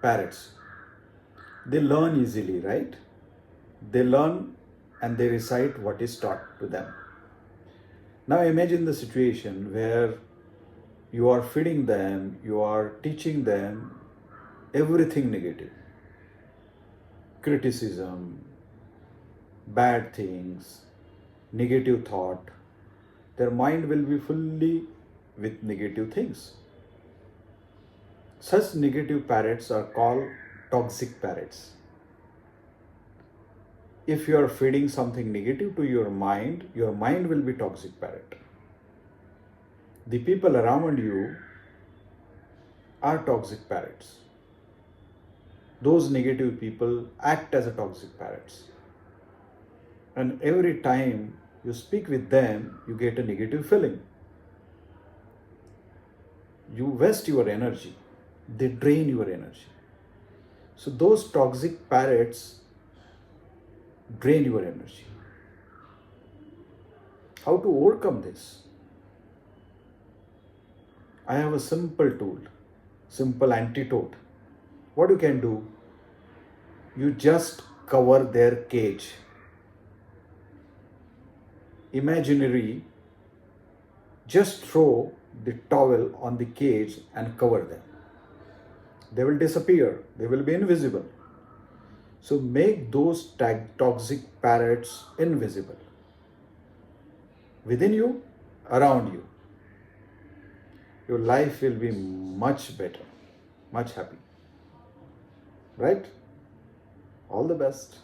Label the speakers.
Speaker 1: parrots, they learn easily, right? They learn and they recite what is taught to them. Now imagine the situation where you are feeding them, you are teaching them everything negative, criticism, bad things, negative thought. Their mind will be fully with negative things. Such negative parrots are called toxic parrots. If you are feeding something negative to your mind will be toxic parrot. The people around you are toxic parrots. Those negative people act as a toxic parrots. And every time you speak with them, you get a negative feeling. You waste your energy. They drain your energy. So those toxic parrots drain your energy. How to overcome this? I have a simple tool, simple antidote. What you can do? You just cover their cage. Imaginary, just throw the towel on the cage and cover them. They will disappear, they will be invisible. So make those toxic parrots invisible within you, around you. Your life will be much better, much happy. Right? All the best.